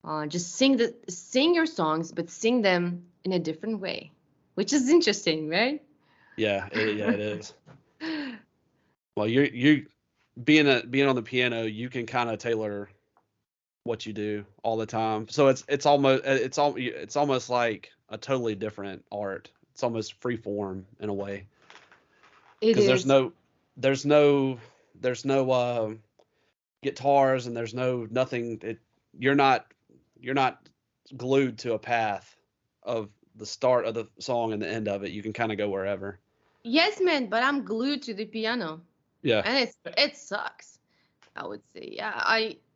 Uh, just sing your songs, but sing them in a different way, which is interesting, right? yeah. It is. Well, you being on the piano, you can kind of tailor what you do all the time. So it's almost like a totally different art. It's almost free form in a way It because is. there's no there's no guitars and there's no nothing. You're not you're not glued to a path of the start of the song and the end of it. You can kind of go wherever. Yes, man, but I'm glued to the piano, Yeah, and it sucks. I would say, yeah.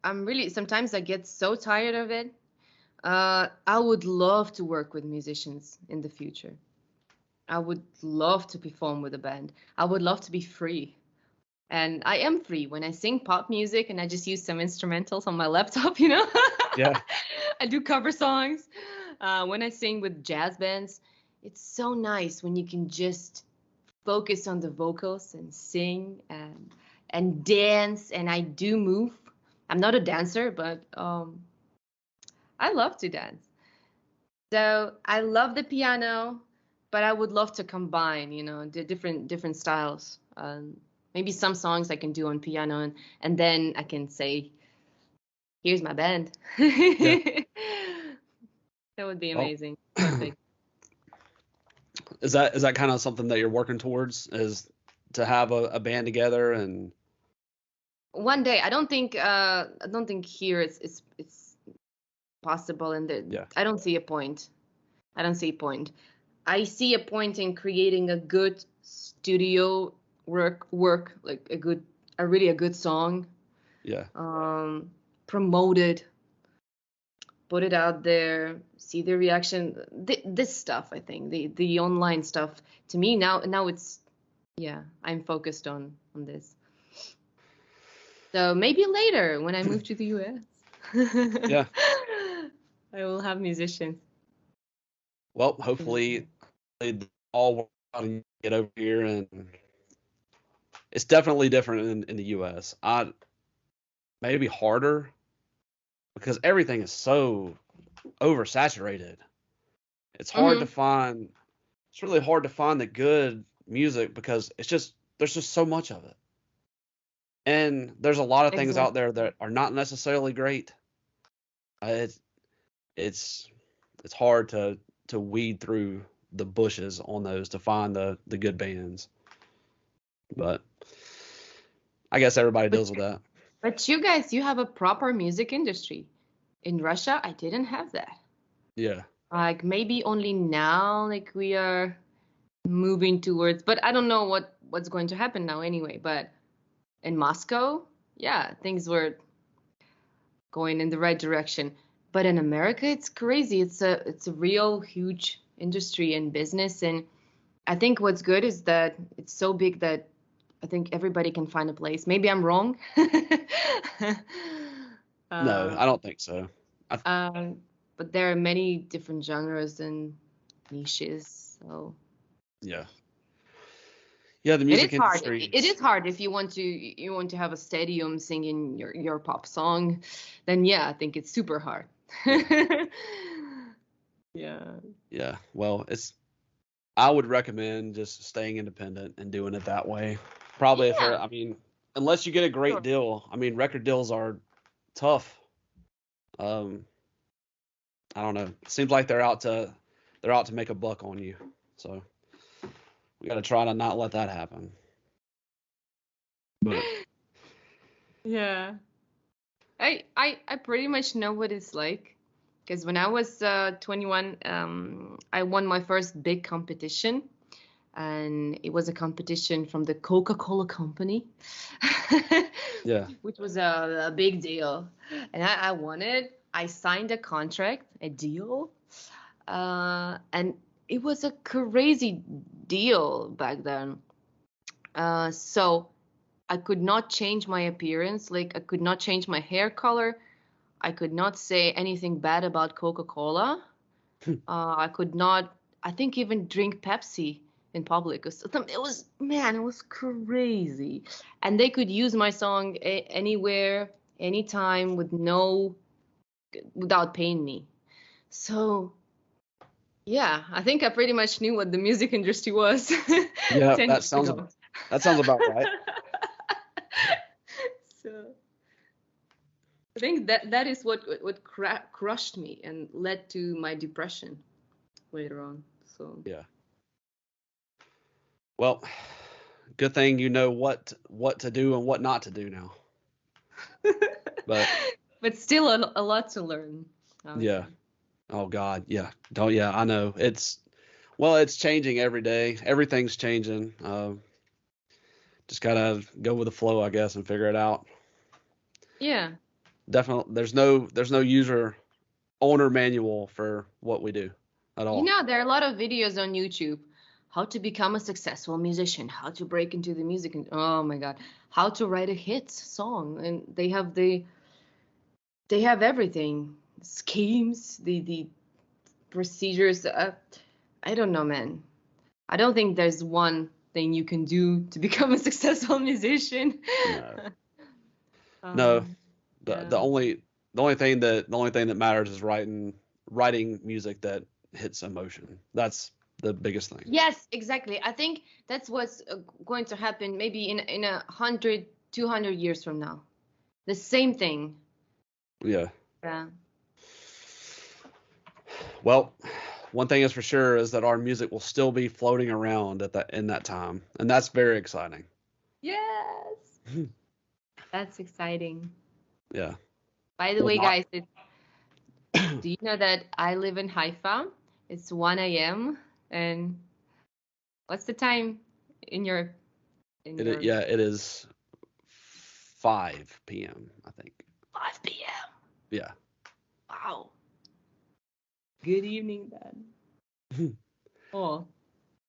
I'm really sometimes I get so tired of it. I would love to work with musicians in the future. I would love to perform with a band. I would love to be free. And I am free when I sing pop music and I just use some instrumentals on my laptop, you know? yeah, I do cover songs. When I sing with jazz bands, it's so nice when you can just focus on the vocals and sing and dance. And I do move. I'm not a dancer, but I love to dance. So I love the piano, but I would love to combine, you know, the different styles. Maybe some songs I can do on piano, and then I can say, "Here's my band." yeah. That would be Well, amazing. Perfect. is that kind of something that you're working towards? Is to have a band together and One day, I don't think here it's possible, and yeah, I don't see a point. I don't see a point. I see a point in creating a good studio work like a really a good song yeah, um promoted put it out there, see the reaction. This stuff, I think, the online stuff. To me now it's, yeah, I'm focused on this. So maybe later when I move to the US, Yeah. I will have musicians. Well, hopefully they all work out and get over here, and it's definitely different in the US. Maybe harder because everything is so oversaturated. It's hard to Hmm. find. It's really hard to find the good music because there's just so much of it, and there's a lot of things out Exactly. there that are not necessarily great. It's it's it's hard to weed through the bushes on those to find the good bands, but I guess everybody But deals with that. but you guys, you have a proper music industry. In Russia, I didn't have that. Yeah. Like maybe only now, like we are moving towards, but I don't know what's going to happen now anyway. But in Moscow, yeah, things were going in the right direction. But in America, it's crazy. It's a real huge industry and business, and I think what's good is that it's so big that I think everybody can find a place. Maybe I'm wrong. No, uh, I don't think so. I, um, but there are many different genres and niches, so yeah. Yeah, the it music is hard. industry. It is hard if you want to have a stadium singing your pop song, then yeah, I think it's super hard. Yeah. Yeah. Yeah. Well, I would recommend just staying independent and doing it that way. Probably if Yeah, I mean, unless you get a great sure. deal. I mean, record deals are tough. Um, I don't know. It seems like they're out to make a buck on you. So we got to try to not let that happen. But Yeah. I pretty much know what it's like because when I was 21, I won my first big competition, and it was a competition from the Coca-Cola company, yeah, which was a big deal. And I won it. I signed a contract, a deal, and it was a crazy deal back then. So I could not change my appearance, like I could not change my hair color. I could not say anything bad about Coca-Cola. I could not, I think, even drink Pepsi in public. It was, man, it was crazy. And they could use my song anywhere, anytime, without paying me. So, yeah, I think I pretty much knew what the music industry was yeah, 10 years ago. that sounds about right. So, I think that is what crushed me and led to my depression later on. So. Yeah. Well, good thing you know what to do and what not to do now. But But still a lot to learn, I would yeah. say. Oh God, yeah. Don't yeah, I know. It's changing every day. Everything's changing. Just gotta go with the flow, I guess, and figure it out. Yeah. Definitely, there's no user owner manual for what we do at You all. know, there are a lot of videos on YouTube. How to become a successful musician, how to break into the music, and oh my God, how to write a hit song. And they have everything. Schemes, the procedures. I don't know, man. I don't think there's one thing you can do to become a successful musician. No, no. Um, The yeah. the only the only thing that matters is writing music that hits emotion. That's the biggest thing. Yes, exactly. I think that's what's going to happen maybe in 100, 200 years from now. The same thing. Yeah. Yeah. Well, one thing is for sure is that our music will still be floating around at that in that time, and that's very exciting. Yes. That's exciting. Yeah. By the Well, way, not. guys, do you know that I live in Haifa? It's 1 a.m. And what's the time in your Yeah, it is 5 p.m. I think. 5 p.m.? Yeah. Wow. Good evening then. Oh,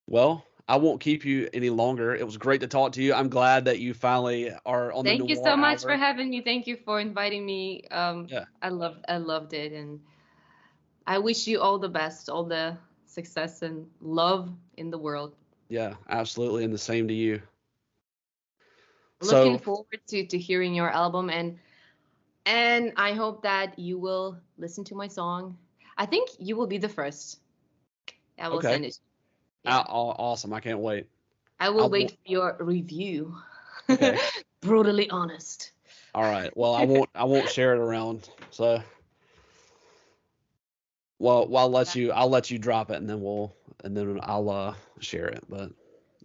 Well, I won't keep you any longer. It was great to talk to you. I'm glad that you finally are on the thank you Noir so much for Hour. having me. Thank you for inviting me. Yeah, I loved it, and I wish you all the best, all the success and love in the world. yeah, absolutely, and the same to you. Looking So, forward to hearing your album, and I hope that you will listen to my song. I think you will be the first. I will okay, send it. Yeah. awesome. I can't wait. I I will wait won't. for your review. Okay, Brutally honest. all right. Well, I won't. I won't share it around. So, well, I'll let you drop it, and then I'll share it. But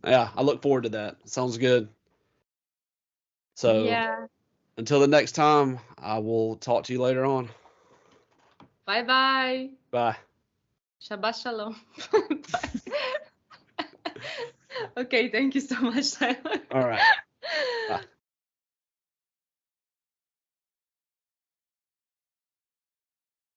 yeah, I look forward to that. Sounds good. So Yeah. until the next time, I will talk to you later on. Bye bye. Bye. Shabbat shalom. Bye. Okay, thank you so much, Tyler. All right. Bye.